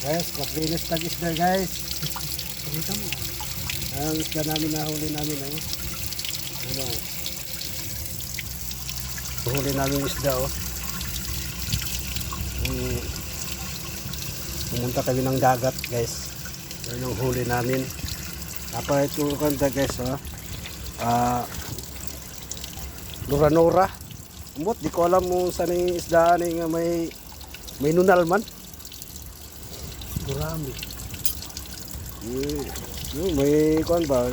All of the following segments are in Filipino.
Guys, paglinis ng isda guys. Pakita mo. Ang isda namin nahuli namin ano. Huli namin isda pumunta kami ng dagat guys. Yan yung huli namin. Ito kanta guys Nura-nura. Umot, di ko alam mo saan yung isda nga may nunal man. Gurami. May kuan ba?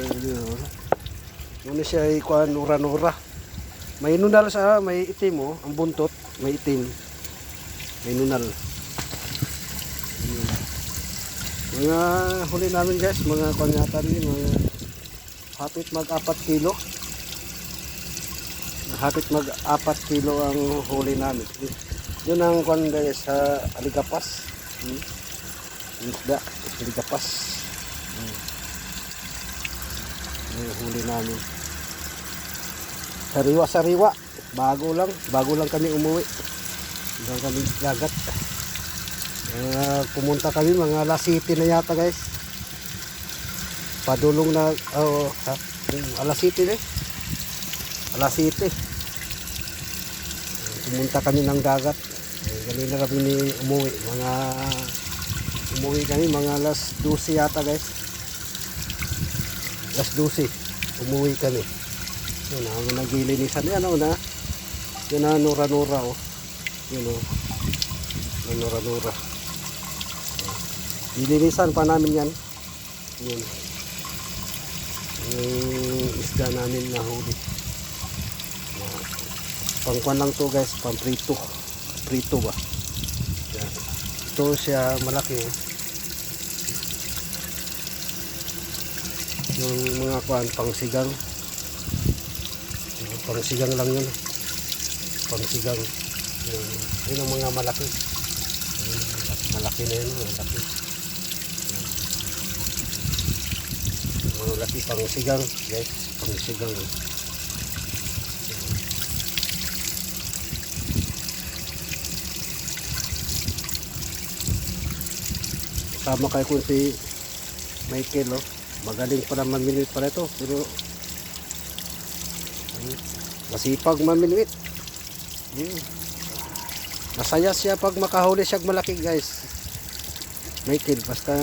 Ano siya kuan nura-nura. May nunal sa may itim ang buntot, may itim. May nunal. Mga huli namin guys, mga kuan yata rin, mga hapit mag-4 kilo. Hapit mag-4 kilo ang huli namin. Yun ang kuan guys sa Aligapas. Isda, Aligapas. Yung huli namin. Sariwa-sariwa. Bago lang kami umuwi. Doon kami dagat. Pumunta kami mga alas 7 na yata guys. Padulong na alas 7 alas 7. Pumunta kami ng dagat. Ganun na kami umuwi kami mga alas 12 yata guys. Alas 12 umuwi kami. Yun ang nagilinisan yan yun na nura-nura yun nura-nura. Dilinisan pa namin yan. Yun yung isda namin na huli. Pangkuan lang to guys, pamprito. Prito ba? Yan. Ito siya malaki yung mga kuan pangsigang. Pangsigang lang yun. Pangsigang. Yun ang mga malaki. Malaki na yun. Malaki. Malaki pangsigang guys. Pangsigang. Kasama kayo kung si Michael magaling pala maminuit pala ito, pero masipag maminuit. Masaya siya pag makahuli siya malaki guys. Michael, basta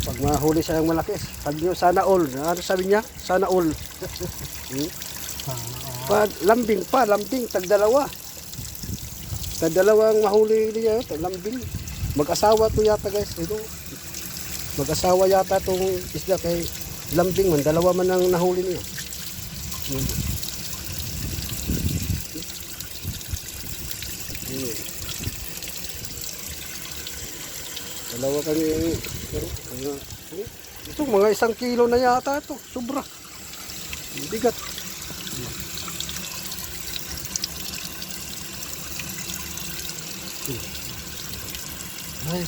pag mahuli siya ng malaki, sabi niyo sana all. Ano sabi niya? Sana all. Lambing tagdalawa ang mahuli niya, lambing. Mag-asawa to yata guys. Mag-asawa yata itong isda kay lambing man. Dalawa man ang nahuli niya. Dalawa kami. Ito mga 1 kilo na yata ito. Sobra. Bigat. Ay.